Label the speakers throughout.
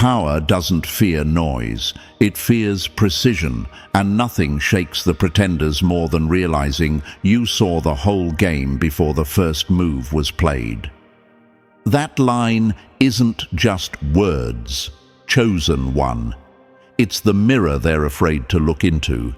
Speaker 1: Power doesn't fear noise, it fears precision, and nothing shakes the pretenders more than realizing you saw the whole game before the first move was played. That line isn't just words, chosen one. It's the mirror they're afraid to look into.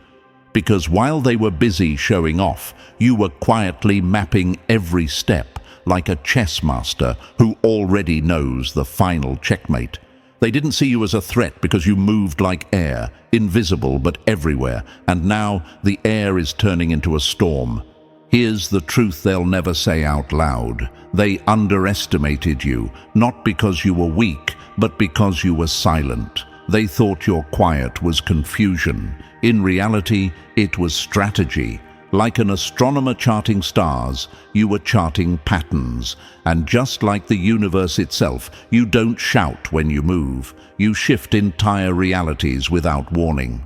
Speaker 1: Because while they were busy showing off, you were quietly mapping every step like a chess master who already knows the final checkmate. They didn't see you as a threat because you moved like air, invisible but everywhere, and now the air is turning into a storm. Here's the truth they'll never say out loud. They underestimated you, not because you were weak, but because you were silent. They thought your quiet was confusion. In reality, it was strategy. Like an astronomer charting stars, you were charting patterns. And just like the universe itself, you don't shout when you move. You shift entire realities without warning.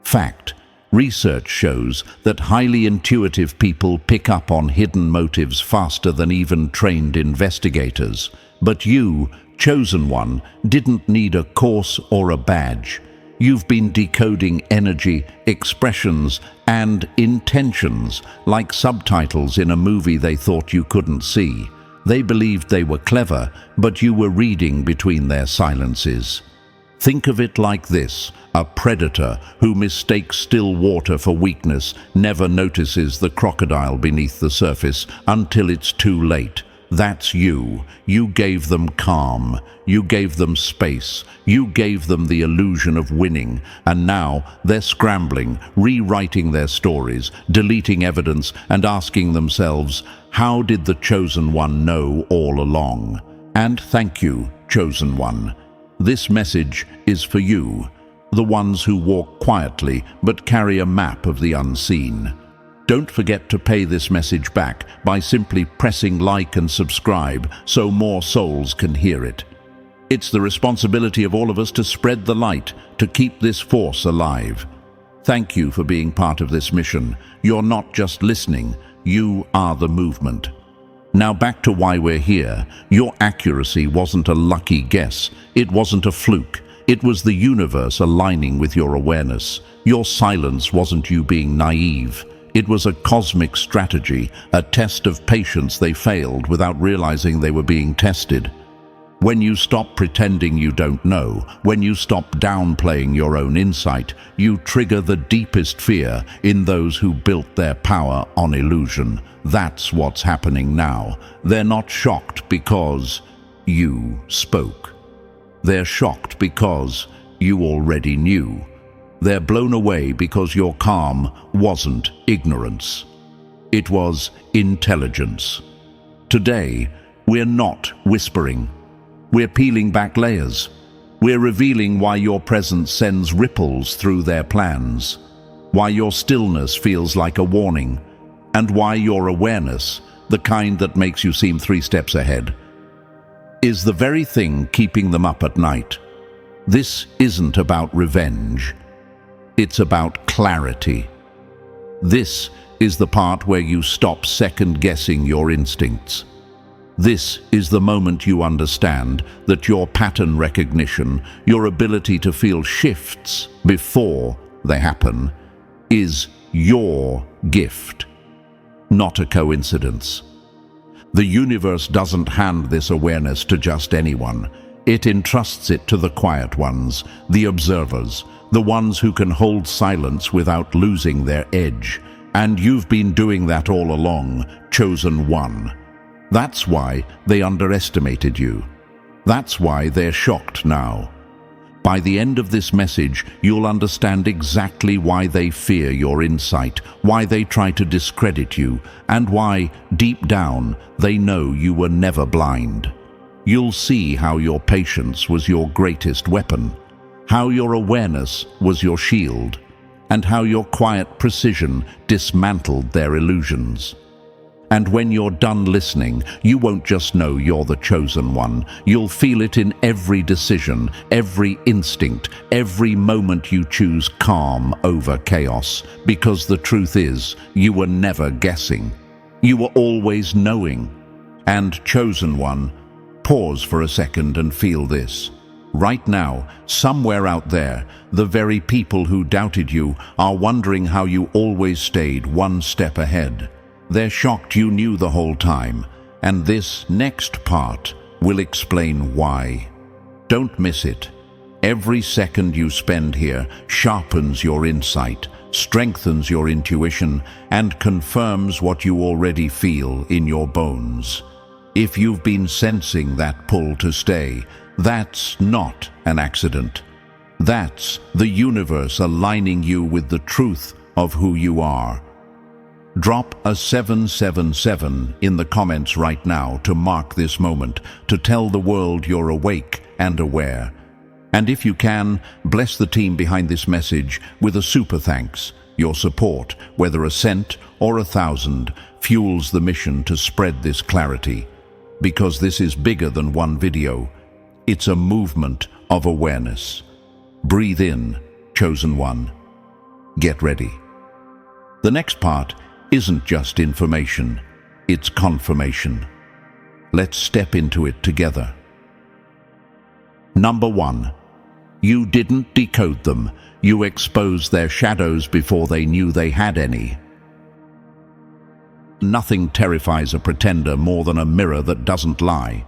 Speaker 1: Fact: research shows that highly intuitive people pick up on hidden motives faster than even trained investigators. But you, chosen one, didn't need a course or a badge. You've been decoding energy, expressions, and intentions like subtitles in a movie they thought you couldn't see. They believed they were clever, but you were reading between their silences. Think of it like this: a predator who mistakes still water for weakness never notices the crocodile beneath the surface until it's too late. That's you. You gave them calm. You gave them space. You gave them the illusion of winning. And now they're scrambling, rewriting their stories, deleting evidence, and asking themselves, how did the chosen one know all along? And thank you, chosen one. This message is for you, the ones who walk quietly but carry a map of the unseen. Don't forget to pay this message back by simply pressing like and subscribe so more souls can hear it. It's the responsibility of all of us to spread the light, to keep this force alive. Thank you for being part of this mission. You're not just listening, you are the movement. Now back to why we're here. Your accuracy wasn't a lucky guess. It wasn't a fluke. It was the universe aligning with your awareness. Your silence wasn't you being naive. It was a cosmic strategy, a test of patience they failed without realizing they were being tested. When you stop pretending you don't know, when you stop downplaying your own insight, you trigger the deepest fear in those who built their power on illusion. That's what's happening now. They're not shocked because you spoke. They're shocked because you already knew. They're blown away because your calm wasn't ignorance. It was intelligence. Today, we're not whispering. We're peeling back layers. We're revealing why your presence sends ripples through their plans, why your stillness feels like a warning, and why your awareness, the kind that makes you seem 3 steps ahead, is the very thing keeping them up at night. This isn't about revenge. It's about clarity. This is the part where you stop second-guessing your instincts. This is the moment you understand that your pattern recognition, your ability to feel shifts before they happen, is your gift, not a coincidence. The universe doesn't hand this awareness to just anyone. It entrusts it to the quiet ones, the observers, the ones who can hold silence without losing their edge. And you've been doing that all along, chosen one. That's why they underestimated you. That's why they're shocked now. By the end of this message, you'll understand exactly why they fear your insight, why they try to discredit you, and why, deep down, they know you were never blind. You'll see how your patience was your greatest weapon, how your awareness was your shield, and how your quiet precision dismantled their illusions. And when you're done listening, you won't just know you're the chosen one. You'll feel it in every decision, every instinct, every moment you choose calm over chaos. Because the truth is, you were never guessing. You were always knowing. And chosen one, pause for a second and feel this. Right now, somewhere out there, the very people who doubted you are wondering how you always stayed one step ahead. They're shocked you knew the whole time, and this next part will explain why. Don't miss it. Every second you spend here sharpens your insight, strengthens your intuition, and confirms what you already feel in your bones. If you've been sensing that pull to stay, that's not an accident. That's the universe aligning you with the truth of who you are. Drop a 777 in the comments right now to mark this moment, to tell the world you're awake and aware. And if you can, bless the team behind this message with a super thanks. Your support, whether a cent or 1,000, fuels the mission to spread this clarity. Because this is bigger than one video. It's a movement of awareness. Breathe in, chosen one. Get ready. The next part isn't just information, it's confirmation. Let's step into it together. Number 1. You didn't decode them. You exposed their shadows before they knew they had any. Nothing terrifies a pretender more than a mirror that doesn't lie.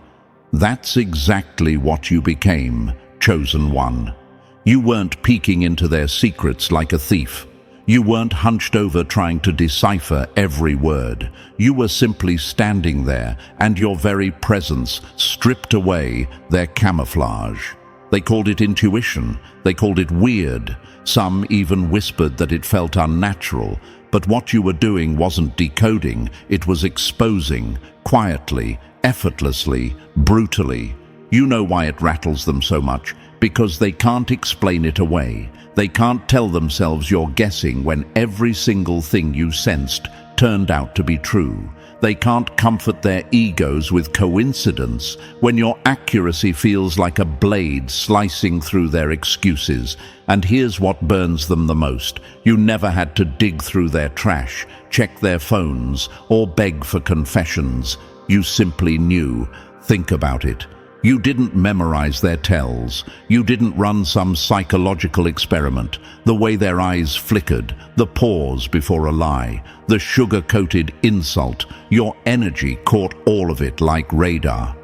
Speaker 1: That's exactly what you became, chosen one. You weren't peeking into their secrets like a thief. You weren't hunched over trying to decipher every word. You were simply standing there, and your very presence stripped away their camouflage. They called it intuition. They called it weird. Some even whispered that it felt unnatural. But what you were doing wasn't decoding, it was exposing, quietly, effortlessly, brutally. You know why it rattles them so much, because they can't explain it away. They can't tell themselves you're guessing when every single thing you sensed turned out to be true. They can't comfort their egos with coincidence when your accuracy feels like a blade slicing through their excuses. And here's what burns them the most. You never had to dig through their trash, check their phones, or beg for confessions. You simply knew. Think about it. You didn't memorize their tells. You didn't run some psychological experiment. The way their eyes flickered, the pause before a lie, the sugar-coated insult, your energy caught all of it like radar.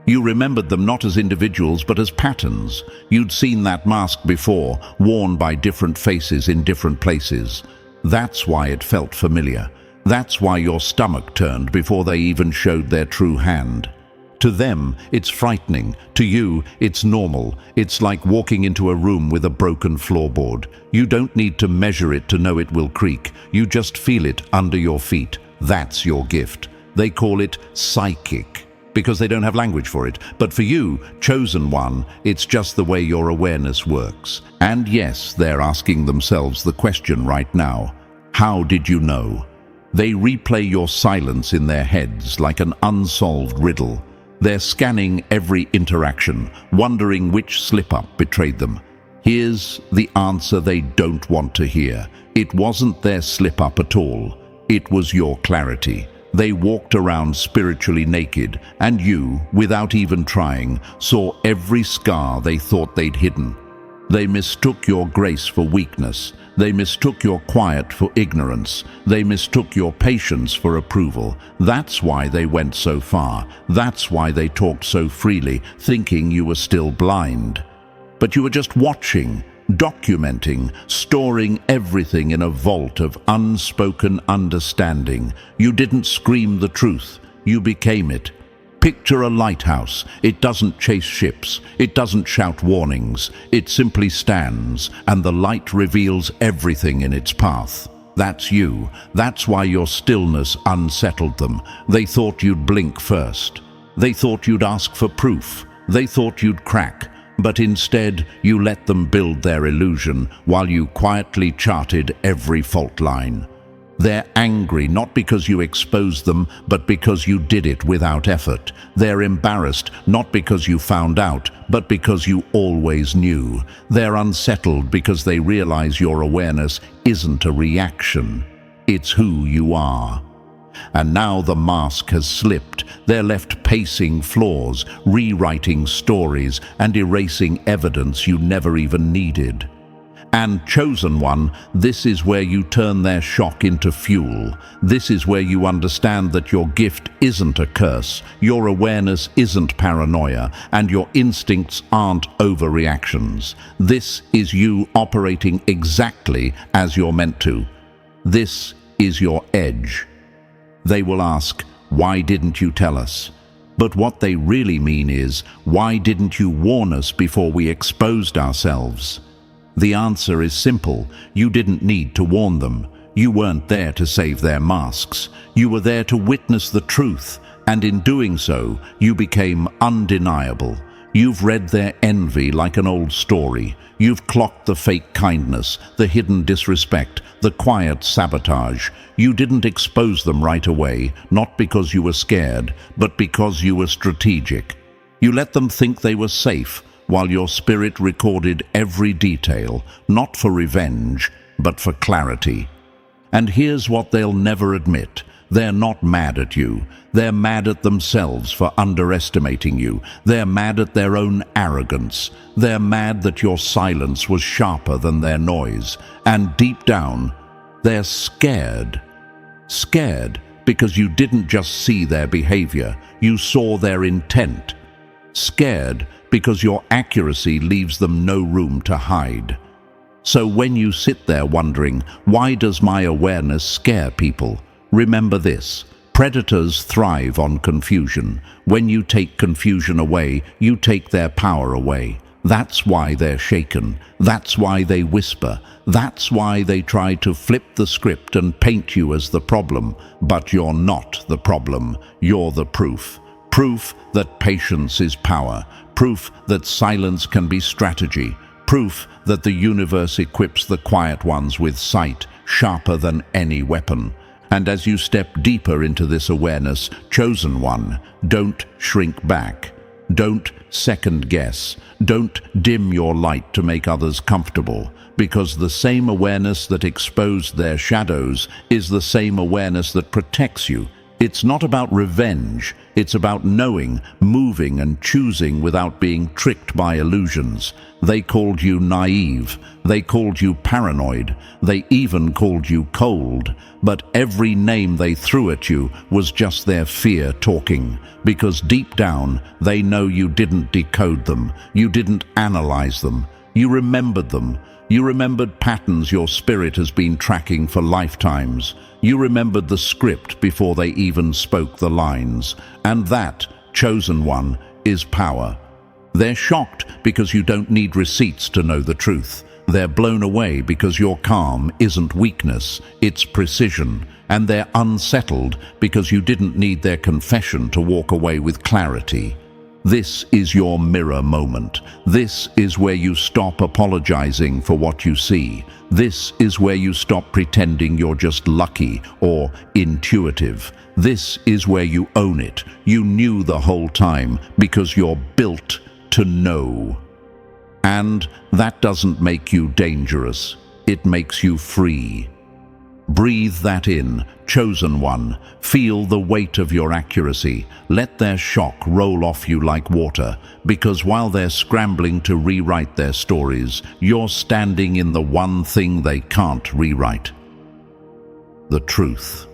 Speaker 1: You remembered them not as individuals but as patterns. You'd seen that mask before, worn by different faces in different places. That's why it felt familiar. That's why your stomach turned before they even showed their true hand. To them, it's frightening. To you, it's normal. It's like walking into a room with a broken floorboard. You don't need to measure it to know it will creak. You just feel it under your feet. That's your gift. They call it psychic, because they don't have language for it. But for you, chosen one, it's just the way your awareness works. And yes, they're asking themselves the question right now. How did you know? They replay your silence in their heads like an unsolved riddle. They're scanning every interaction, wondering which slip-up betrayed them. Here's the answer they don't want to hear. It wasn't their slip-up at all. It was your clarity. They walked around spiritually naked, and you, without even trying, saw every scar they thought they'd hidden. They mistook your grace for weakness. They mistook your quiet for ignorance. They mistook your patience for approval. That's why they went so far. That's why they talked so freely, thinking you were still blind. But you were just watching, documenting, storing everything in a vault of unspoken understanding. You didn't scream the truth. You became it. Picture a lighthouse. It doesn't chase ships. It doesn't shout warnings. It simply stands, and the light reveals everything in its path. That's you. That's why your stillness unsettled them. They thought you'd blink first. They thought you'd ask for proof. They thought you'd crack. But instead, you let them build their illusion while you quietly charted every fault line. They're angry not because you exposed them, but because you did it without effort. They're embarrassed not because you found out, but because you always knew. They're unsettled because they realize your awareness isn't a reaction. It's who you are. And now the mask has slipped. They're left pacing floors, rewriting stories, and erasing evidence you never even needed. And chosen one, this is where you turn their shock into fuel. This is where you understand that your gift isn't a curse, your awareness isn't paranoia, and your instincts aren't overreactions. This is you operating exactly as you're meant to. This is your edge. They will ask, "Why didn't you tell us?" But what they really mean is, "Why didn't you warn us before we exposed ourselves?" The answer is simple. You didn't need to warn them. You weren't there to save their masks. You were there to witness the truth, and in doing so, you became undeniable. You've read their envy like an old story. You've clocked the fake kindness, the hidden disrespect, the quiet sabotage. You didn't expose them right away, not because you were scared, but because you were strategic. You let them think they were safe, while your spirit recorded every detail, not for revenge, but for clarity. And here's what they'll never admit. They're not mad at you. They're mad at themselves for underestimating you. They're mad at their own arrogance. They're mad that your silence was sharper than their noise. And deep down, they're scared. Scared because you didn't just see their behavior, you saw their intent. Scared because your accuracy leaves them no room to hide. So when you sit there wondering, why does my awareness scare people? Remember this: predators thrive on confusion. When you take confusion away, you take their power away. That's why they're shaken. That's why they whisper. That's why they try to flip the script and paint you as the problem. But you're not the problem. You're the proof. Proof that patience is power. Proof that silence can be strategy. Proof that the universe equips the quiet ones with sight sharper than any weapon. And as you step deeper into this awareness, chosen one, don't shrink back. Don't second guess. Don't dim your light to make others comfortable, because the same awareness that exposed their shadows is the same awareness that protects you. It's not about revenge. It's about knowing, moving, and choosing without being tricked by illusions. They called you naive. They called you paranoid. They even called you cold. But every name they threw at you was just their fear talking. Because deep down, they know you didn't decode them. You didn't analyze them. You remembered them. You remembered patterns your spirit has been tracking for lifetimes. You remembered the script before they even spoke the lines. And that, chosen one, is power. They're shocked because you don't need receipts to know the truth. They're blown away because your calm isn't weakness, it's precision. And they're unsettled because you didn't need their confession to walk away with clarity. This is your mirror moment. This is where you stop apologizing for what you see. This is where you stop pretending you're just lucky or intuitive. This is where you own it. You knew the whole time because you're built to know. And that doesn't make you dangerous. It makes you free. Breathe that in, chosen one. Feel the weight of your accuracy. Let their shock roll off you like water, because while they're scrambling to rewrite their stories, you're standing in the one thing they can't rewrite: the truth.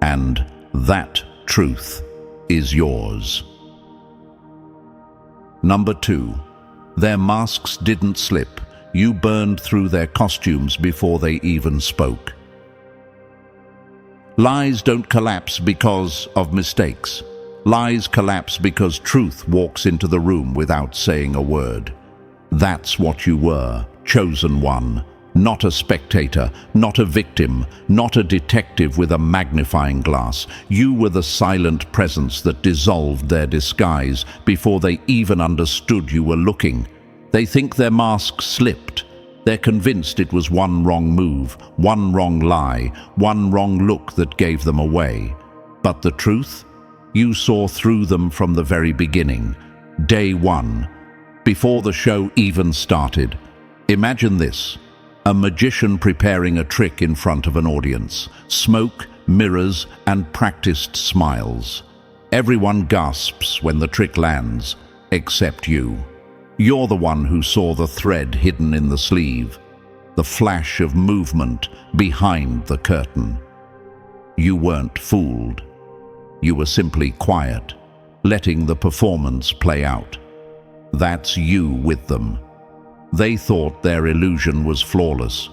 Speaker 1: And that truth is yours. Number 2. Their masks didn't slip. You burned through their costumes before they even spoke. Lies don't collapse because of mistakes. Lies collapse because truth walks into the room without saying a word. That's what you were, chosen one. Not a spectator, not a victim, not a detective with a magnifying glass. You were the silent presence that dissolved their disguise before they even understood you were looking. They think their mask slipped. They're convinced it was one wrong move, one wrong lie, one wrong look that gave them away. But the truth? You saw through them from the very beginning. Day one. Before the show even started. Imagine this. A magician preparing a trick in front of an audience. Smoke, mirrors, and practiced smiles. Everyone gasps when the trick lands, except you. You're the one who saw the thread hidden in the sleeve, the flash of movement behind the curtain. You weren't fooled. You were simply quiet, letting the performance play out. That's you with them. They thought their illusion was flawless.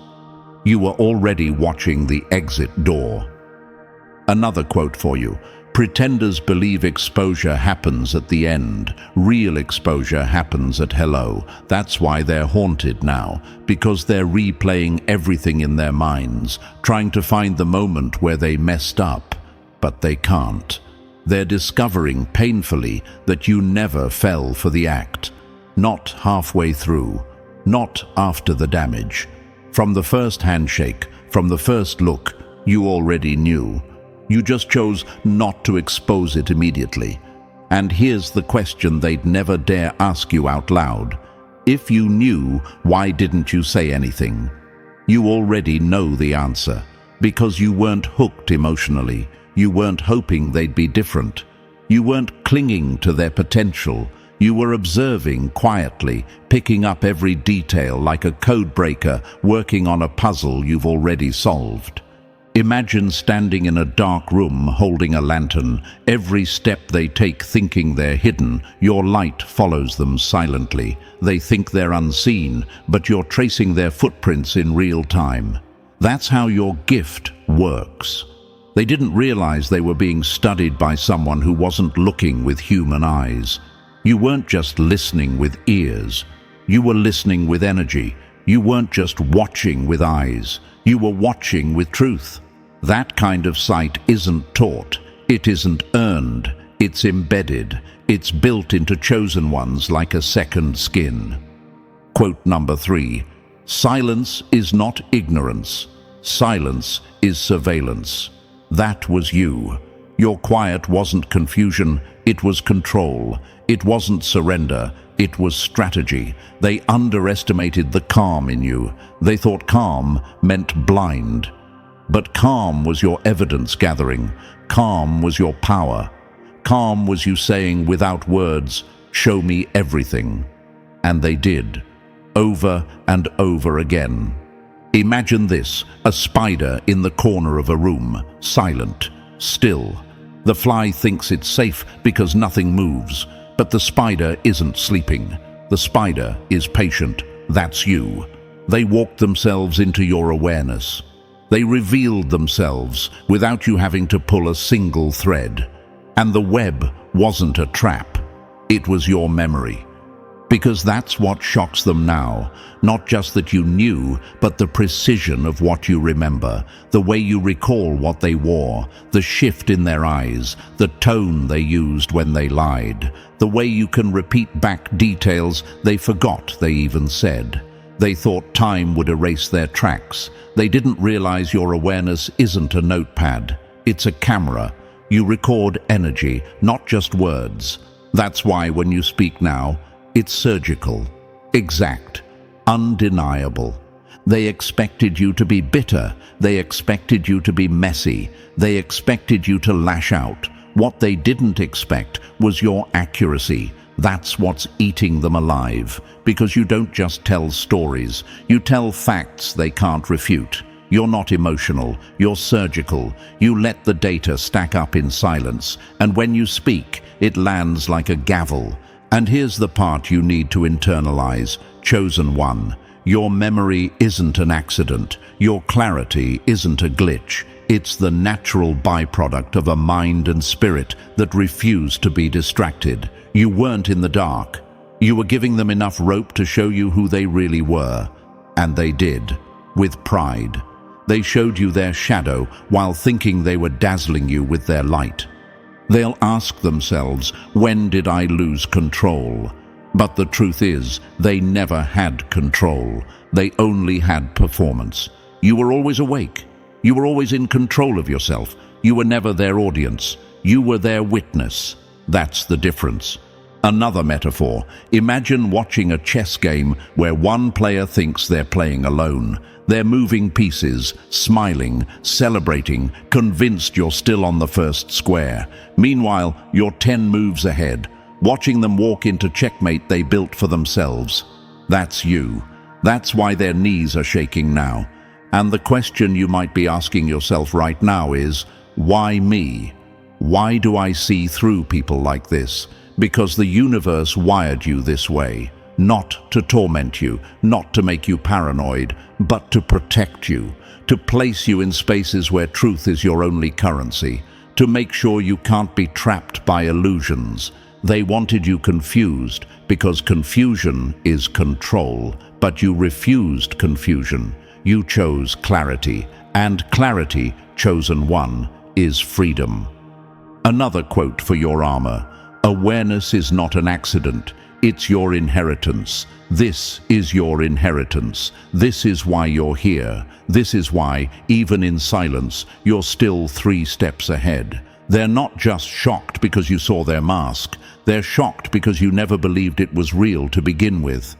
Speaker 1: You were already watching the exit door. Another quote for you. Pretenders believe exposure happens at the end. Real exposure happens at hello. That's why they're haunted now, because they're replaying everything in their minds, trying to find the moment where they messed up, but they can't. They're discovering painfully that you never fell for the act. Not halfway through, not after the damage. From the first handshake, from the first look, you already knew. You just chose not to expose it immediately. And here's the question they'd never dare ask you out loud. If you knew, why didn't you say anything? You already know the answer, because you weren't hooked emotionally. You weren't hoping they'd be different. You weren't clinging to their potential. You were observing quietly, picking up every detail like a code breaker working on a puzzle you've already solved. Imagine standing in a dark room holding a lantern. Every step they take thinking they're hidden, your light follows them silently. They think they're unseen, but you're tracing their footprints in real time. That's how your gift works. They didn't realize they were being studied by someone who wasn't looking with human eyes. You weren't just listening with ears. You were listening with energy. You weren't just watching with eyes. You were watching with truth. That kind of sight isn't taught. It isn't earned. It's embedded. It's built into chosen ones like a second skin. Quote number 3. Silence is not ignorance. Silence is surveillance. That was you. Your quiet wasn't confusion. It was control. It wasn't surrender. It was strategy. They underestimated the calm in you. They thought calm meant blind. But calm was your evidence gathering. Calm was your power. Calm was you saying without words, "Show me everything." And they did, over and over again. Imagine this, a spider in the corner of a room, silent, still. The fly thinks it's safe because nothing moves, but the spider isn't sleeping. The spider is patient. That's you. They walked themselves into your awareness. They revealed themselves without you having to pull a single thread. And the web wasn't a trap. It was your memory. Because that's what shocks them now. Not just that you knew, but the precision of what you remember, the way you recall what they wore, the shift in their eyes, the tone they used when they lied, the way you can repeat back details they forgot they even said. They thought time would erase their tracks. They didn't realize your awareness isn't a notepad. It's a camera. You record energy, not just words. That's why when you speak now, it's surgical, exact, undeniable. They expected you to be bitter. They expected you to be messy. They expected you to lash out. What they didn't expect was your accuracy. That's what's eating them alive. Because you don't just tell stories. You tell facts they can't refute. You're not emotional. You're surgical. You let the data stack up in silence. And when you speak, it lands like a gavel. And here's the part you need to internalize, chosen one. Your memory isn't an accident. Your clarity isn't a glitch. It's the natural byproduct of a mind and spirit that refuse to be distracted. You weren't in the dark. You were giving them enough rope to show you who they really were. And they did, with pride. They showed you their shadow while thinking they were dazzling you with their light. They'll ask themselves, when did I lose control? But the truth is, they never had control. They only had performance. You were always awake. You were always in control of yourself. You were never their audience. You were their witness. That's the difference. Another metaphor. Imagine watching a chess game where one player thinks they're playing alone. They're moving pieces, smiling, celebrating, convinced you're still on the first square. Meanwhile, you're 10 moves ahead, watching them walk into checkmate they built for themselves. That's you. That's why their knees are shaking now. And the question you might be asking yourself right now is, why me? Why do I see through people like this? Because the universe wired you this way. Not to torment you, not to make you paranoid, but to protect you, to place you in spaces where truth is your only currency, to make sure you can't be trapped by illusions. They wanted you confused because confusion is control, but you refused confusion. You chose clarity, and clarity, chosen one, is freedom. Another quote for your armor. Awareness is not an accident. It's your inheritance. This is your inheritance. This is why you're here. This is why, even in silence, you're still 3 steps ahead. They're not just shocked because you saw their mask. They're shocked because you never believed it was real to begin with.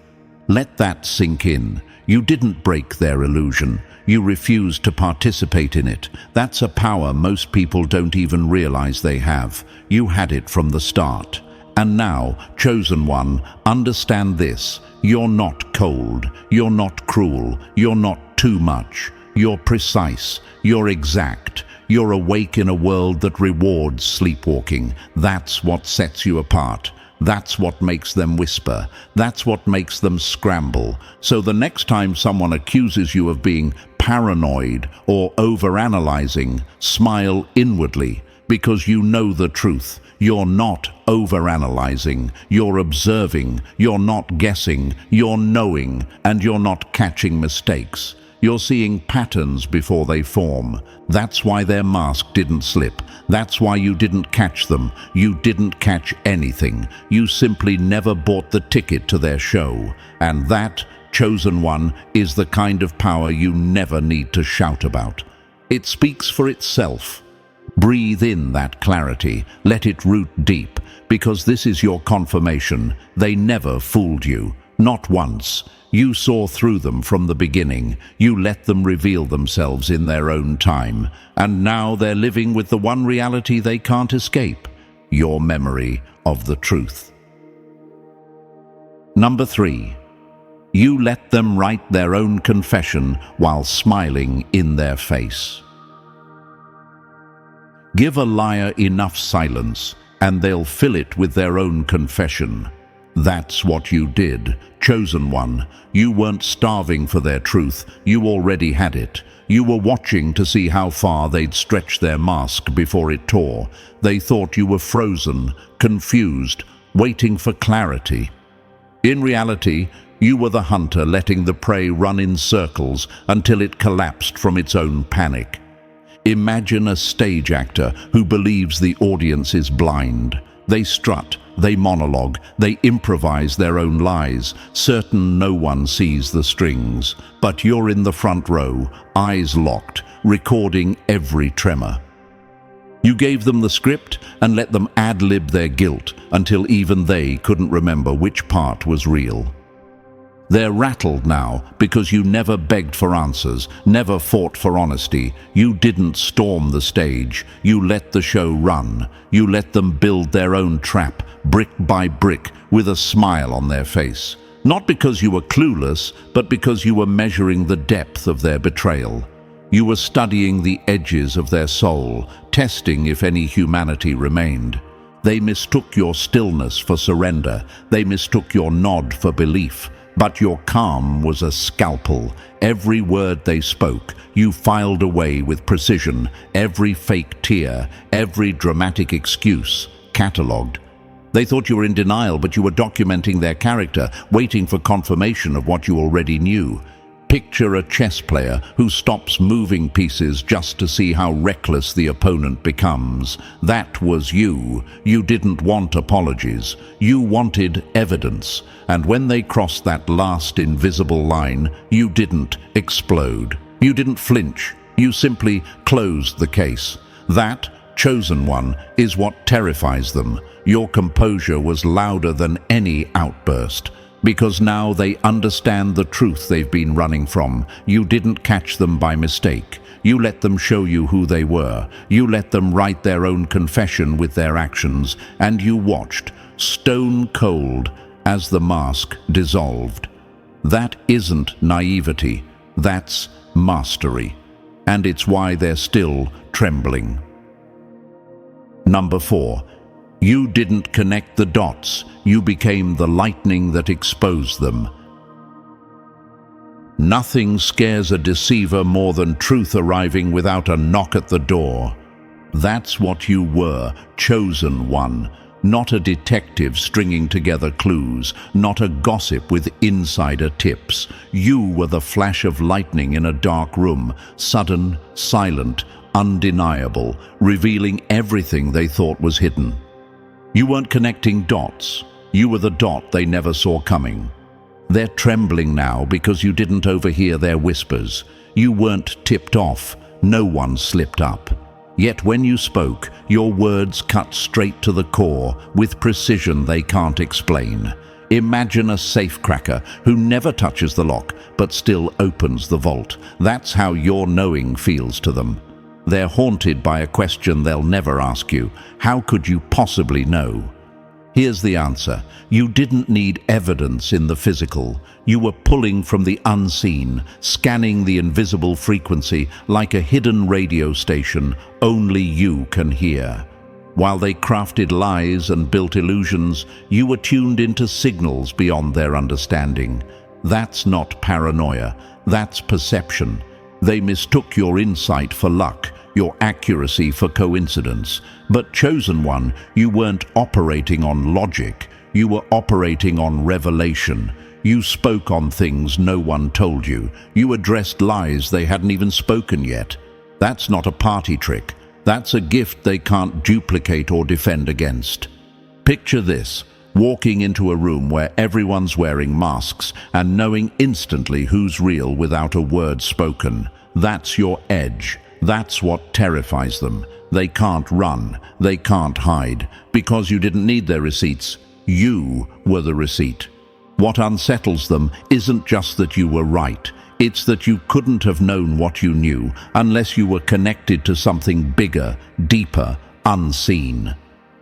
Speaker 1: Let that sink in. You didn't break their illusion. You refused to participate in it. That's a power most people don't even realize they have. You had it from the start. And now, chosen one, understand this. You're not cold. You're not cruel. You're not too much. You're precise. You're exact. You're awake in a world that rewards sleepwalking. That's what sets you apart. That's what makes them whisper. That's what makes them scramble. So the next time someone accuses you of being paranoid or overanalyzing, smile inwardly, because you know the truth. You're not overanalyzing, you're observing, you're not guessing, you're knowing, and you're not catching mistakes. You're seeing patterns before they form. That's why their mask didn't slip. That's why you didn't catch them. You didn't catch anything. You simply never bought the ticket to their show. And that, chosen one, is the kind of power you never need to shout about. It speaks for itself. Breathe in that clarity. Let it root deep, because this is your confirmation. They never fooled you. Not once. You saw through them from the beginning. You let them reveal themselves in their own time. And now they're living with the one reality they can't escape: your memory of the truth. Number 3. You let them write their own confession while smiling in their face. Give a liar enough silence, and they'll fill it with their own confession. That's what you did, chosen one. You weren't starving for their truth. You already had it. You were watching to see how far they'd stretch their mask before it tore. They thought you were frozen, confused, waiting for clarity. In reality, you were the hunter letting the prey run in circles until it collapsed from its own panic. Imagine a stage actor who believes the audience is blind. They strut, they monologue, they improvise their own lies, certain no one sees the strings. But you're in the front row, eyes locked, recording every tremor. You gave them the script and let them ad-lib their guilt until even they couldn't remember which part was real. They're rattled now because you never begged for answers, never fought for honesty. You didn't storm the stage. You let the show run. You let them build their own trap, brick by brick, with a smile on their face. Not because you were clueless, but because you were measuring the depth of their betrayal. You were studying the edges of their soul, testing if any humanity remained. They mistook your stillness for surrender. They mistook your nod for belief. But your calm was a scalpel. Every word they spoke, you filed away with precision. Every fake tear, every dramatic excuse, catalogued. They thought you were in denial, but you were documenting their character, waiting for confirmation of what you already knew. Picture a chess player who stops moving pieces just to see how reckless the opponent becomes. That was you. You didn't want apologies. You wanted evidence. And when they crossed that last invisible line, you didn't explode. You didn't flinch. You simply closed the case. That, Chosen one, is what terrifies them. Your composure was louder than any outburst, because now they understand the truth they've been running from. You didn't catch them by mistake. You let them show you who they were. You let them write their own confession with their actions, and you watched, stone cold, as the mask dissolved. That isn't naivety, that's mastery. And it's why they're still trembling. Number 4. You didn't connect the dots. You became the lightning that exposed them. Nothing scares a deceiver more than truth arriving without a knock at the door. That's what you were, chosen one. Not a detective stringing together clues, not a gossip with insider tips. You were the flash of lightning in a dark room, sudden, silent, undeniable, revealing everything they thought was hidden. You weren't connecting dots. You were the dot they never saw coming. They're trembling now because you didn't overhear their whispers. You weren't tipped off. No one slipped up. Yet when you spoke, your words cut straight to the core with precision they can't explain. Imagine a safecracker who never touches the lock but still opens the vault. That's how your knowing feels to them. They're haunted by a question they'll never ask you. How could you possibly know? Here's the answer. You didn't need evidence in the physical. You were pulling from the unseen, scanning the invisible frequency like a hidden radio station only you can hear. While they crafted lies and built illusions, you were tuned into signals beyond their understanding. That's not paranoia, that's perception. They mistook your insight for luck, your accuracy for coincidence. But chosen one, you weren't operating on logic. You were operating on revelation. You spoke on things no one told you. You addressed lies they hadn't even spoken yet. That's not a party trick. That's a gift they can't duplicate or defend against. Picture this, walking into a room where everyone's wearing masks and knowing instantly who's real without a word spoken. That's your edge. That's what terrifies them. They can't run. They can't hide. Because you didn't need their receipts. You were the receipt. What unsettles them isn't just that you were right. It's that you couldn't have known what you knew unless you were connected to something bigger, deeper, unseen.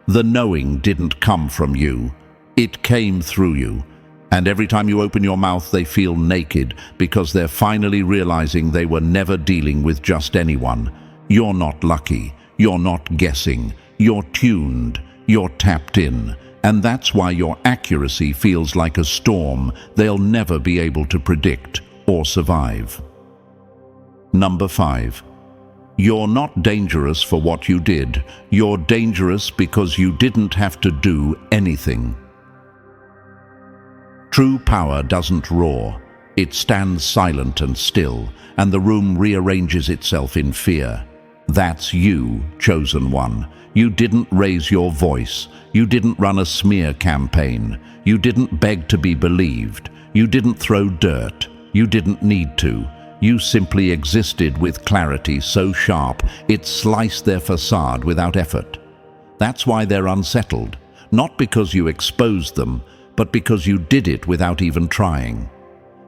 Speaker 1: The knowing didn't come from you. It came through you. And every time you open your mouth, they feel naked because they're finally realizing they were never dealing with just anyone. You're not lucky. You're not guessing. You're tuned. You're tapped in. And that's why your accuracy feels like a storm they'll never be able to predict or survive. Number 5. You're not dangerous for what you did. You're dangerous because you didn't have to do anything. True power doesn't roar. It stands silent and still, and the room rearranges itself in fear. That's you, chosen one. You didn't raise your voice. You didn't run a smear campaign. You didn't beg to be believed. You didn't throw dirt. You didn't need to. You simply existed with clarity so sharp it sliced their facade without effort. That's why they're unsettled, not because you exposed them, but because you did it without even trying.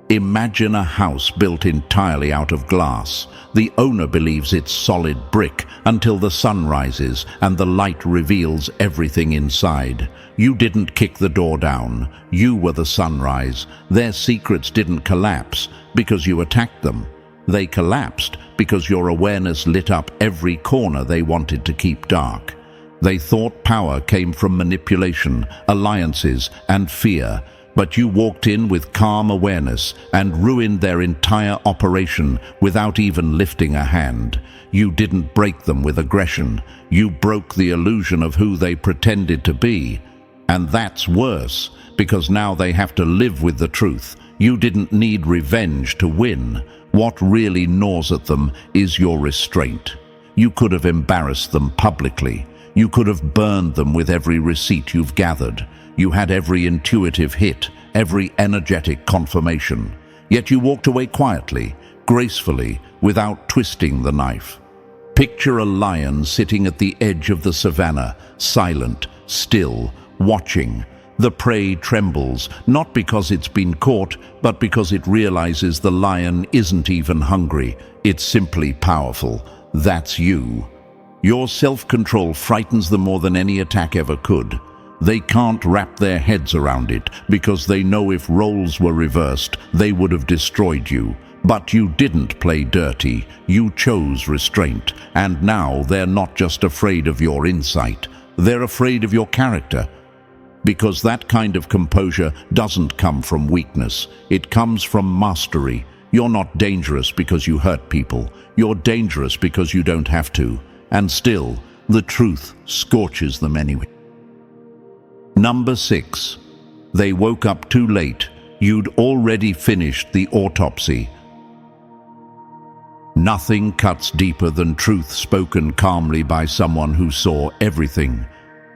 Speaker 1: Imagine a house built entirely out of glass. The owner believes it's solid brick until the sun rises and the light reveals everything inside. You didn't kick the door down. You were the sunrise. Their secrets didn't collapse because you attacked them. They collapsed because your awareness lit up every corner they wanted to keep dark. They thought power came from manipulation, alliances, and fear, but you walked in with calm awareness and ruined their entire operation without even lifting a hand. You didn't break them with aggression. You broke the illusion of who they pretended to be. And that's worse, because now they have to live with the truth. You didn't need revenge to win. What really gnaws at them is your restraint. You could have embarrassed them publicly. You could have burned them with every receipt you've gathered. You had every intuitive hit, every energetic confirmation. Yet you walked away quietly, gracefully, without twisting the knife. Picture a lion sitting at the edge of the savannah, silent, still, watching. The prey trembles, not because it's been caught, but because it realizes the lion isn't even hungry. It's simply powerful. That's you. Your self-control frightens them more than any attack ever could. They can't wrap their heads around it because they know if roles were reversed, they would have destroyed you. But you didn't play dirty. You chose restraint. And now they're not just afraid of your insight. They're afraid of your character. Because that kind of composure doesn't come from weakness. It comes from mastery. You're not dangerous because you hurt people. You're dangerous because you don't have to. And still, the truth scorches them anyway. Number 6. They woke up too late. You'd already finished the autopsy. Nothing cuts deeper than truth spoken calmly by someone who saw everything.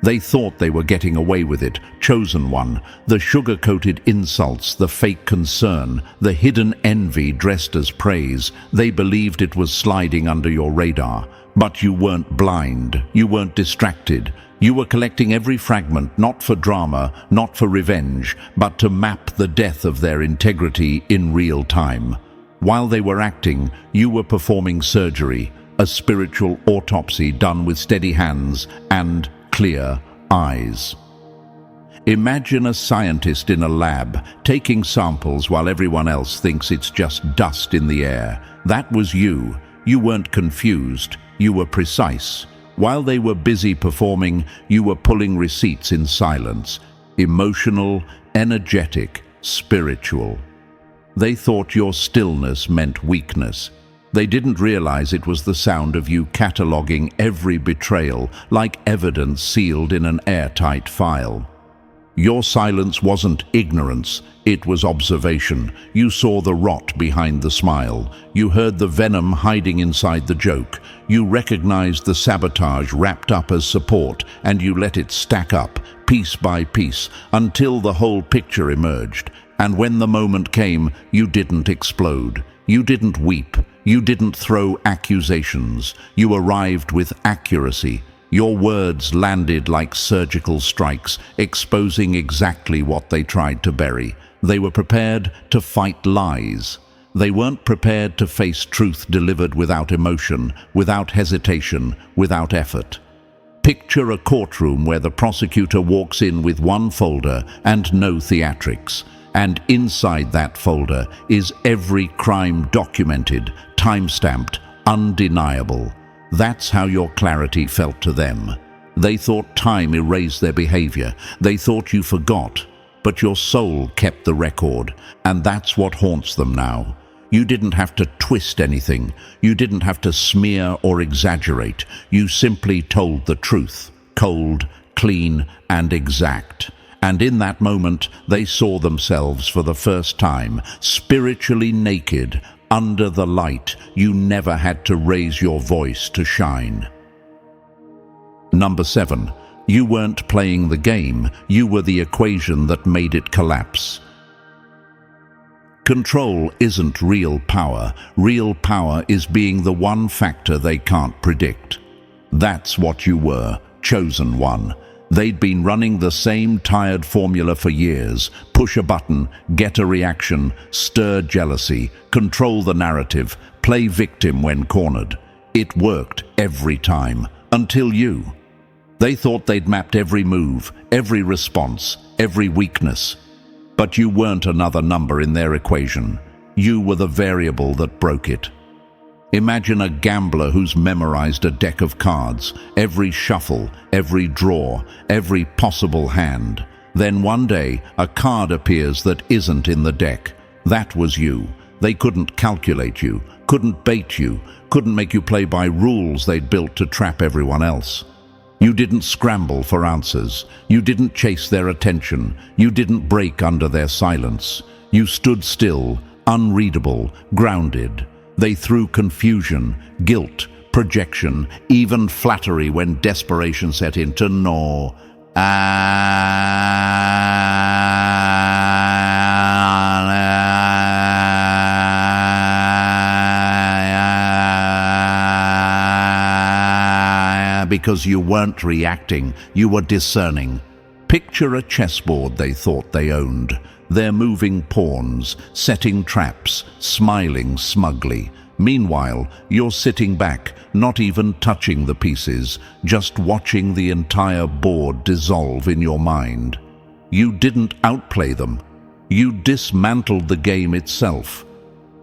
Speaker 1: They thought they were getting away with it, chosen one, the sugar-coated insults, the fake concern, the hidden envy dressed as praise. They believed it was sliding under your radar. But you weren't blind, you weren't distracted. You were collecting every fragment, not for drama, not for revenge, but to map the death of their integrity in real time. While they were acting, you were performing surgery, a spiritual autopsy done with steady hands and clear eyes. Imagine a scientist in a lab, taking samples while everyone else thinks it's just dust in the air. That was you. You weren't confused. You were precise. While they were busy performing, you were pulling receipts in silence. Emotional, energetic, spiritual. They thought your stillness meant weakness. They didn't realize it was the sound of you cataloging every betrayal, like evidence sealed in an airtight file. Your silence wasn't ignorance, it was observation. You saw the rot behind the smile. You heard the venom hiding inside the joke. You recognized the sabotage wrapped up as support, and you let it stack up, piece by piece, until the whole picture emerged. And when the moment came, you didn't explode. You didn't weep. You didn't throw accusations. You arrived with accuracy. Your words landed like surgical strikes, exposing exactly what they tried to bury. They were prepared to fight lies. They weren't prepared to face truth delivered without emotion, without hesitation, without effort. Picture a courtroom where the prosecutor walks in with one folder and no theatrics. And inside that folder is every crime documented, time-stamped, undeniable. That's how your clarity felt to them. They thought time erased their behavior. They thought you forgot. But your soul kept the record, and that's what haunts them now. You didn't have to twist anything. You didn't have to smear or exaggerate. You simply told the truth, cold, clean, and exact. And in that moment, they saw themselves for the first time, spiritually naked, under the light you never had to raise your voice to shine. Number 7. You weren't playing the game, you were the equation that made it collapse. Control isn't real power. Real power is being the one factor they can't predict. That's what you were, chosen one. They'd been running the same tired formula for years. Push a button, get a reaction, stir jealousy, control the narrative, play victim when cornered. It worked every time, until you. They thought they'd mapped every move, every response, every weakness. But you weren't another number in their equation. You were the variable that broke it. Imagine a gambler who's memorized a deck of cards, every shuffle, every draw, every possible hand. Then one day, a card appears that isn't in the deck. That was you. They couldn't calculate you, couldn't bait you, couldn't make you play by rules they'd built to trap everyone else. You didn't scramble for answers. You didn't chase their attention. You didn't break under their silence. You stood still, unreadable, grounded. They threw confusion, guilt, projection, even flattery when desperation set in to gnaw. because you weren't reacting, you were discerning. Picture a chessboard they thought they owned. They're moving pawns, setting traps, smiling smugly. Meanwhile, you're sitting back, not even touching the pieces, just watching the entire board dissolve in your mind. You didn't outplay them. You dismantled the game itself.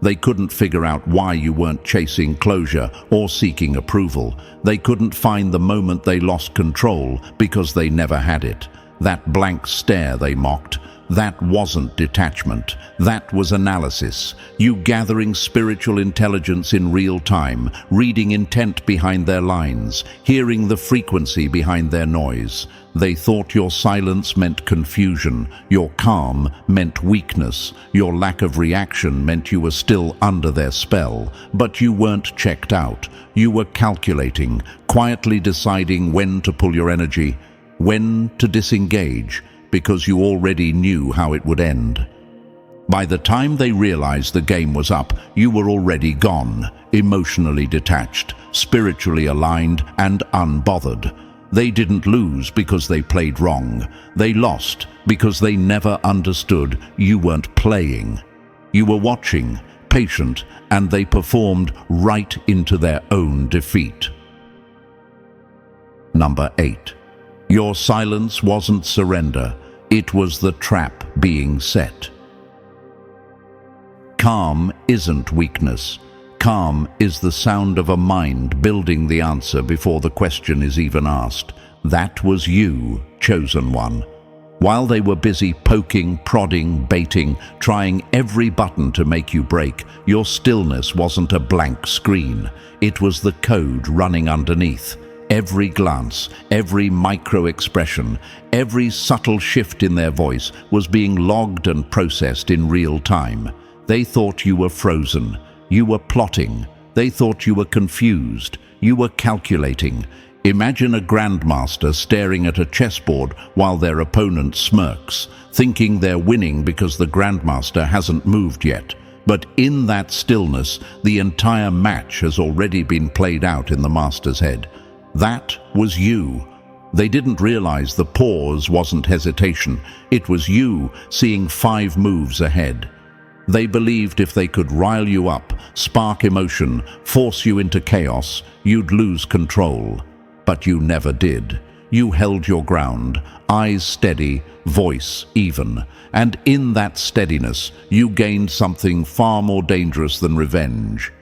Speaker 1: They couldn't figure out why you weren't chasing closure or seeking approval. They couldn't find the moment they lost control because they never had it. That blank stare they mocked, that wasn't detachment. That was analysis. You gathering spiritual intelligence in real time, reading intent behind their lines, hearing the frequency behind their noise. They thought your silence meant confusion, your calm meant weakness, your lack of reaction meant you were still under their spell. But you weren't checked out. You were calculating, quietly deciding when to pull your energy, when to disengage, because you already knew how it would end. By the time they realized the game was up, you were already gone, emotionally detached, spiritually aligned, and unbothered. They didn't lose because they played wrong. They lost because they never understood you weren't playing. You were watching, patient, and they performed right into their own defeat. Number 8. Your silence wasn't surrender. It was the trap being set. Calm isn't weakness. Calm is the sound of a mind building the answer before the question is even asked. That was you, chosen one. While they were busy poking, prodding, baiting, trying every button to make you break, your stillness wasn't a blank screen. It was the code running underneath. Every glance, every micro-expression, every subtle shift in their voice was being logged and processed in real time. They thought you were frozen. You were plotting. They thought you were confused. You were calculating. Imagine a grandmaster staring at a chessboard while their opponent smirks, thinking they're winning because the grandmaster hasn't moved yet. But in that stillness, the entire match has already been played out in the master's head. That was you. They didn't realize the pause wasn't hesitation. It was you seeing 5 moves ahead. They believed if they could rile you up, spark emotion, force you into chaos, you'd lose control. But you never did. You held your ground, eyes steady, voice even. And in that steadiness, you gained something far more dangerous than revenge.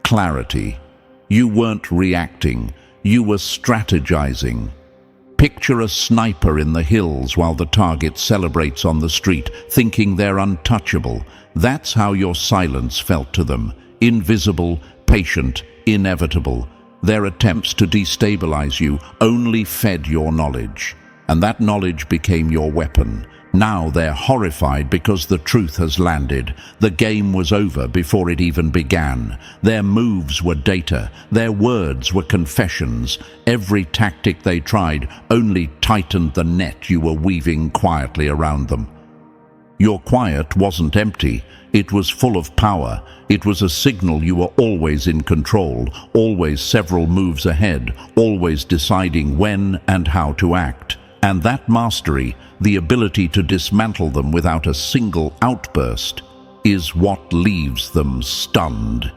Speaker 1: Clarity. You weren't reacting. You were strategizing. Picture a sniper in the hills while the target celebrates on the street, thinking they're untouchable. That's how your silence felt to them. Invisible, patient, inevitable. Their attempts to destabilize you only fed your knowledge. And that knowledge became your weapon. Now they're horrified because the truth has landed. The game was over before it even began. Their moves were data. Their words were confessions. Every tactic they tried only tightened the net you were weaving quietly around them. Your quiet wasn't empty. It was full of power. It was a signal you were always in control, always several moves ahead, always deciding when and how to act. And that mastery, the ability to dismantle them without a single outburst, is what leaves them stunned.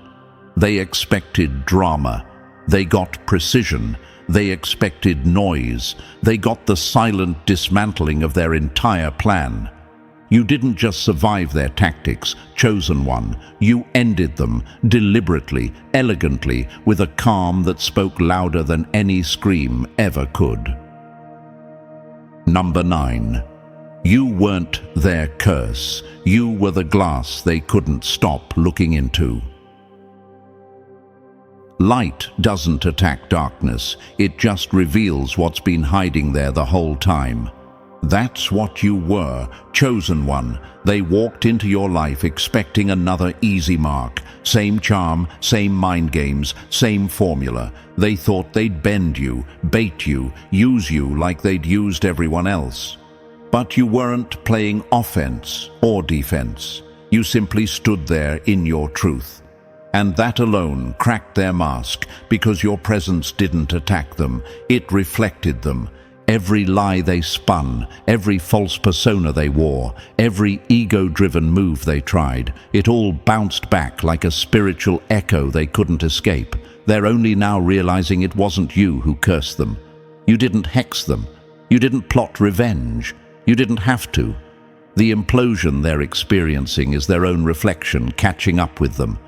Speaker 1: They expected drama. They got precision. They expected noise. They got the silent dismantling of their entire plan. You didn't just survive their tactics, chosen one. You ended them, deliberately, elegantly, with a calm that spoke louder than any scream ever could. Number 9. You weren't their curse. You were the glass they couldn't stop looking into. Light doesn't attack darkness. It just reveals what's been hiding there the whole time. That's what you were, chosen one. They walked into your life expecting another easy mark. Same charm, same mind games, same formula. They thought they'd bend you, bait you, use you like they'd used everyone else. But you weren't playing offense or defense. You simply stood there in your truth. And that alone cracked their mask, because your presence didn't attack them, it reflected them. Every lie they spun, every false persona they wore, every ego-driven move they tried, it all bounced back like a spiritual echo they couldn't escape. They're only now realizing it wasn't you who cursed them. You didn't hex them. You didn't plot revenge. You didn't have to. The implosion they're experiencing is their own reflection catching up with them.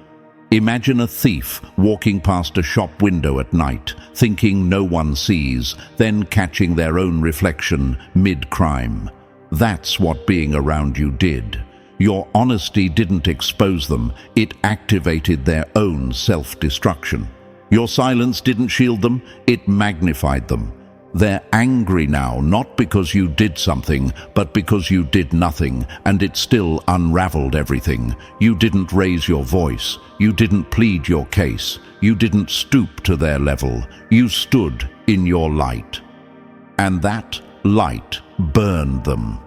Speaker 1: Imagine a thief walking past a shop window at night, thinking no one sees, then catching their own reflection mid-crime. That's what being around you did. Your honesty didn't expose them, it activated their own self-destruction. Your silence didn't shield them, it magnified them. They're angry now, not because you did something, but because you did nothing, and it still unraveled everything. You didn't raise your voice. You didn't plead your case. You didn't stoop to their level. You stood in your light. And that light burned them.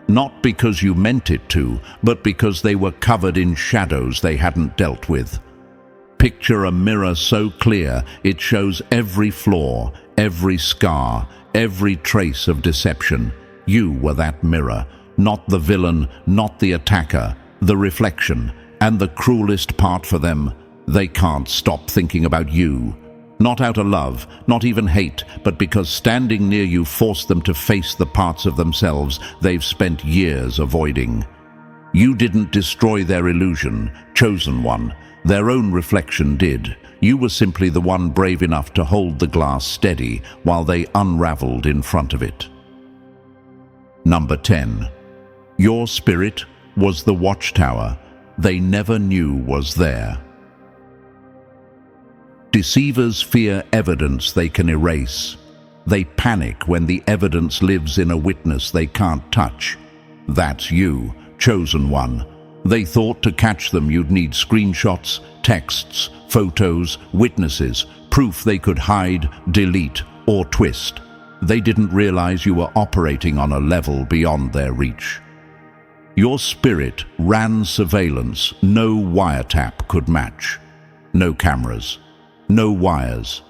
Speaker 1: Not because you meant it to, but because they were covered in shadows they hadn't dealt with. Picture a mirror so clear it shows every flaw, every scar, every trace of deception. You were that mirror, not the villain, not the attacker, the reflection. And the cruelest part for them, they can't stop thinking about you. Not out of love, not even hate, but because standing near you forced them to face the parts of themselves they've spent years avoiding. You didn't destroy their illusion, chosen one. Their own reflection did. You were simply the one brave enough to hold the glass steady while they unraveled in front of it. Number 10. Your spirit was the watchtower they never knew was there. Deceivers fear evidence they can erase. They panic when the evidence lives in a witness they can't touch. That's you, chosen one. They thought to catch them you'd need screenshots, texts, photos, witnesses, proof they could hide, delete, or twist. They didn't realize you were operating on a level beyond their reach. Your spirit ran surveillance no wiretap could match. No cameras, no wires,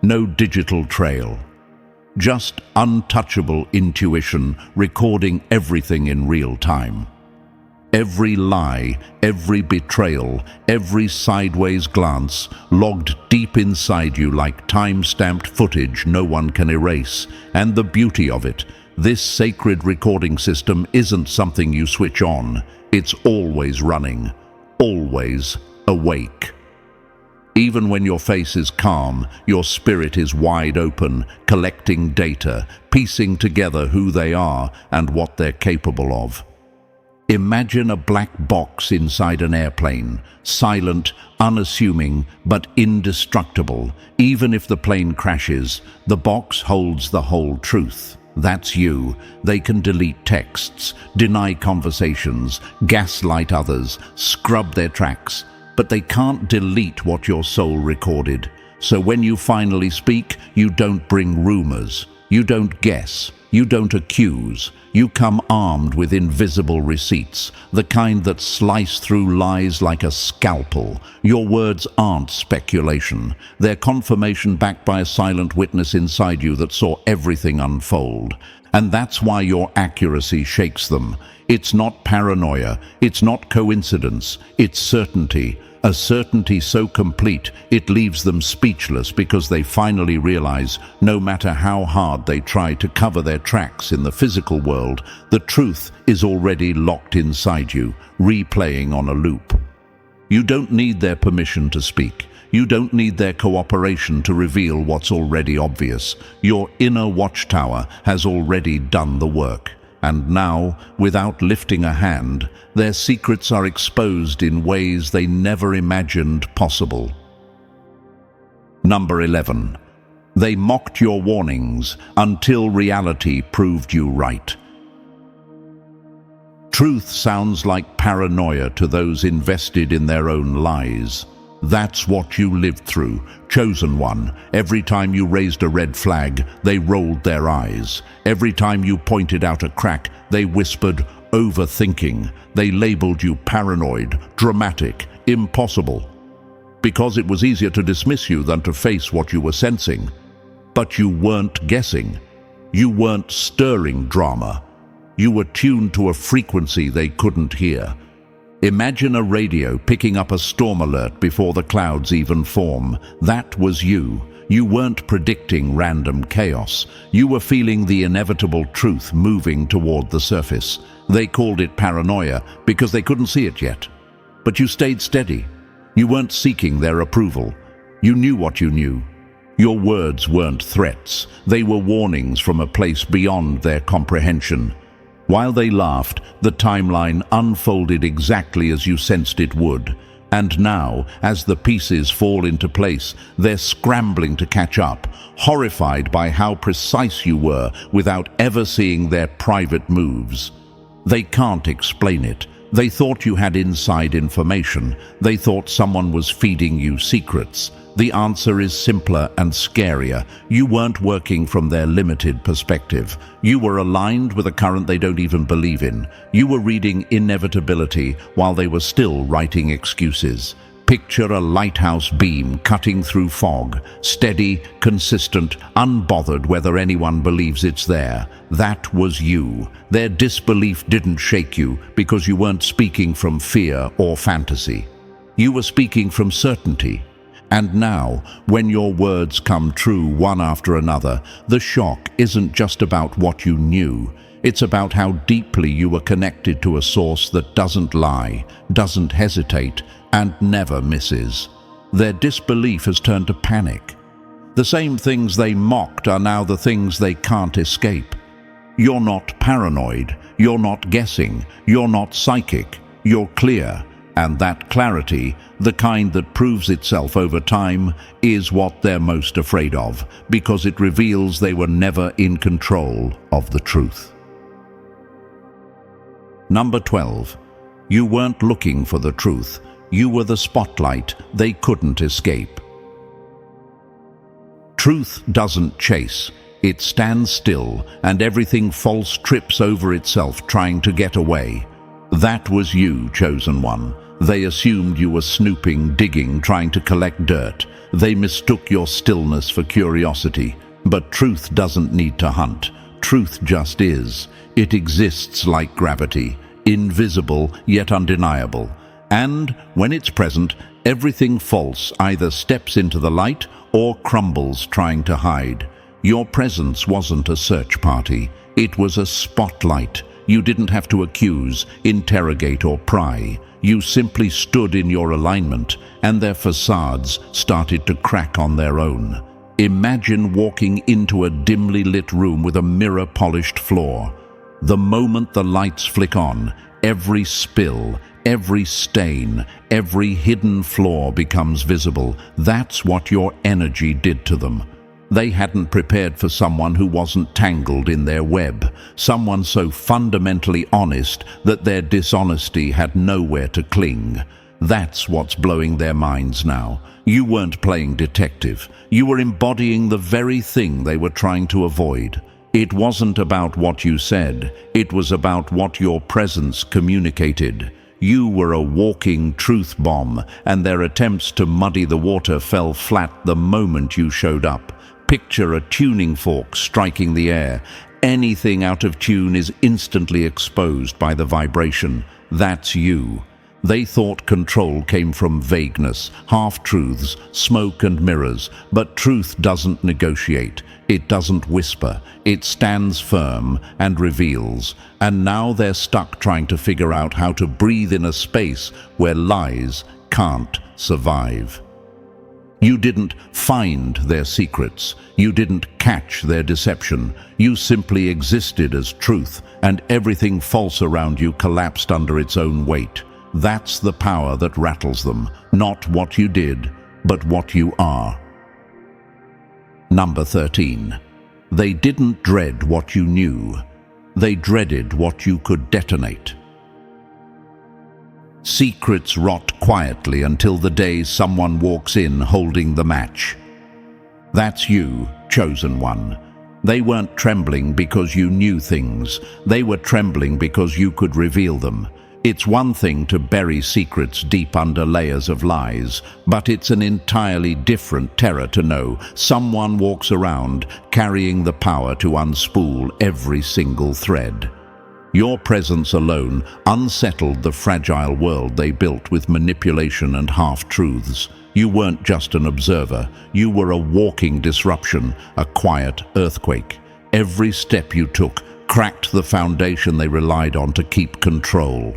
Speaker 1: no digital trail. Just untouchable intuition recording everything in real time. Every lie, every betrayal, every sideways glance logged deep inside you like time-stamped footage no one can erase. And the beauty of it, this sacred recording system isn't something you switch on. It's always running, always awake. Even when your face is calm, your spirit is wide open, collecting data, piecing together who they are and what they're capable of. Imagine a black box inside an airplane, silent, unassuming, but indestructible. Even if the plane crashes, the box holds the whole truth. That's you. They can delete texts, deny conversations, gaslight others, scrub their tracks, but they can't delete what your soul recorded. So when you finally speak, you don't bring rumors, you don't guess, you don't accuse. You come armed with invisible receipts, the kind that slice through lies like a scalpel. Your words aren't speculation. They're confirmation backed by a silent witness inside you that saw everything unfold. And that's why your accuracy shakes them. It's not paranoia, it's not coincidence, it's certainty. A certainty so complete it leaves them speechless because they finally realize, no matter how hard they try to cover their tracks in the physical world, the truth is already locked inside you, replaying on a loop. You don't need their permission to speak. You don't need their cooperation to reveal what's already obvious. Your inner watchtower has already done the work. And now, without lifting a hand, their secrets are exposed in ways they never imagined possible. Number 11. They mocked your warnings until reality proved you right. Truth sounds like paranoia to those invested in their own lies. That's what you lived through, chosen one. Every time you raised a red flag, they rolled their eyes. Every time you pointed out a crack, they whispered, overthinking. They labeled you paranoid, dramatic, impossible. because it was easier to dismiss you than to face what you were sensing. But you weren't guessing. You weren't stirring drama. You were tuned to a frequency they couldn't hear. Imagine a radio picking up a storm alert before the clouds even form. That was you. You weren't predicting random chaos. You were feeling the inevitable truth moving toward the surface. They called it paranoia because they couldn't see it yet. But you stayed steady. You weren't seeking their approval. You knew what you knew. Your words weren't threats. They were warnings from a place beyond their comprehension. While they laughed, the timeline unfolded exactly as you sensed it would. And now, as the pieces fall into place, they're scrambling to catch up, horrified by how precise you were without ever seeing their private moves. They can't explain it. They thought you had inside information. They thought someone was feeding you secrets. The answer is simpler and scarier. You weren't working from their limited perspective. You were aligned with a current they don't even believe in. You were reading inevitability while they were still writing excuses. Picture a lighthouse beam cutting through fog, steady, consistent, unbothered whether anyone believes it's there. That was you. Their disbelief didn't shake you because you weren't speaking from fear or fantasy. You were speaking from certainty. And now, when your words come true one after another, the shock isn't just about what you knew. It's about how deeply you were connected to a source that doesn't lie, doesn't hesitate, and never misses. Their disbelief has turned to panic. The same things they mocked are now the things they can't escape. You're not paranoid. You're not guessing. You're not psychic. You're clear. And that clarity, the kind that proves itself over time, is what they're most afraid of, because it reveals they were never in control of the truth. Number 12. You weren't looking for the truth. You were the spotlight they couldn't escape. Truth doesn't chase. It stands still, and everything false trips over itself trying to get away. That was you, chosen one. They assumed you were snooping, digging, trying to collect dirt. They mistook your stillness for curiosity. But truth doesn't need to hunt. Truth just is. It exists like gravity, invisible yet undeniable. And when it's present, everything false either steps into the light or crumbles trying to hide. Your presence wasn't a search party. It was a spotlight. You didn't have to accuse, interrogate, or pry. You simply stood in your alignment, and their facades started to crack on their own. Imagine walking into a dimly lit room with a mirror-polished floor. The moment the lights flick on, every spill, every stain, every hidden flaw becomes visible. That's what your energy did to them. They hadn't prepared for someone who wasn't tangled in their web, someone so fundamentally honest that their dishonesty had nowhere to cling. That's what's blowing their minds now. You weren't playing detective. You were embodying the very thing they were trying to avoid. It wasn't about what you said. It was about what your presence communicated. You were a walking truth bomb, and their attempts to muddy the water fell flat the moment you showed up. Picture a tuning fork striking the air. Anything out of tune is instantly exposed by the vibration. That's you. They thought control came from vagueness, half-truths, smoke and mirrors. But truth doesn't negotiate. It doesn't whisper. It stands firm and reveals. And now they're stuck trying to figure out how to breathe in a space where lies can't survive. You didn't find their secrets. You didn't catch their deception. You simply existed as truth, and everything false around you collapsed under its own weight. That's the power that rattles them, not what you did, but what you are. Number 13. They didn't dread what you knew. They dreaded what you could detonate. Secrets rot quietly until the day someone walks in holding the match. That's you, chosen one. They weren't trembling because you knew things. They were trembling because you could reveal them. It's one thing to bury secrets deep under layers of lies, but it's an entirely different terror to know someone walks around carrying the power to unspool every single thread. Your presence alone unsettled the fragile world they built with manipulation and half-truths. You weren't just an observer, you were a walking disruption, a quiet earthquake. Every step you took cracked the foundation they relied on to keep control.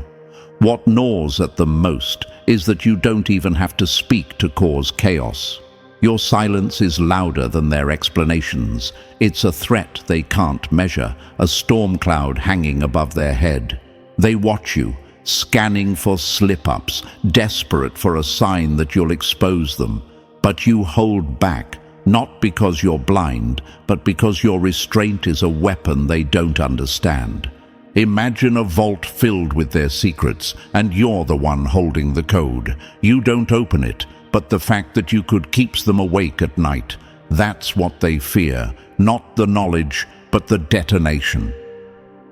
Speaker 1: What gnaws at them most is that you don't even have to speak to cause chaos. Your silence is louder than their explanations. It's a threat they can't measure, a storm cloud hanging above their head. They watch you, scanning for slip-ups, desperate for a sign that you'll expose them. But you hold back, not because you're blind, but because your restraint is a weapon they don't understand. Imagine a vault filled with their secrets, and you're the one holding the code. You don't open it, but the fact that you could keeps them awake at night. That's what they fear, not the knowledge, but the detonation.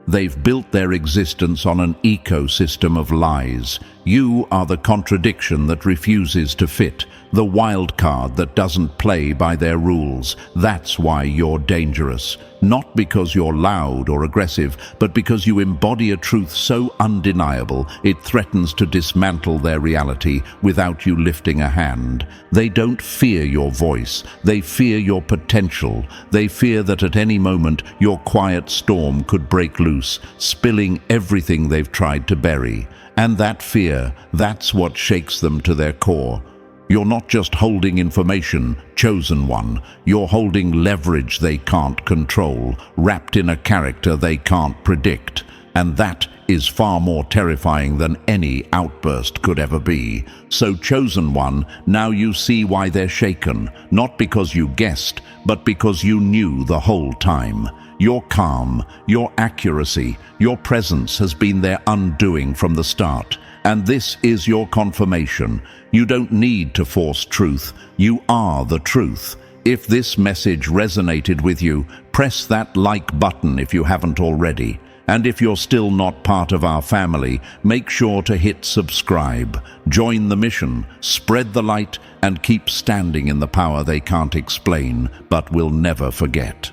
Speaker 1: They've built their existence on an ecosystem of lies. You are the contradiction that refuses to fit, the wild card that doesn't play by their rules. That's why you're dangerous. Not because you're loud or aggressive, but because you embody a truth so undeniable it threatens to dismantle their reality without you lifting a hand. They don't fear your voice. They fear your potential. They fear that at any moment your quiet storm could break loose, spilling everything they've tried to bury. And that fear, that's what shakes them to their core. You're not just holding information, chosen one. You're holding leverage they can't control, wrapped in a character they can't predict. And that is far more terrifying than any outburst could ever be. So, chosen one, now you see why they're shaken, not because you guessed, but because you knew the whole time. Your calm, your accuracy, your presence has been their undoing from the start. And this is your confirmation. You don't need to force truth. You are the truth. If this message resonated with you, press that like button if you haven't already. And if you're still not part of our family, make sure to hit subscribe. Join the mission, spread the light, and keep standing in the power they can't explain, but will never forget.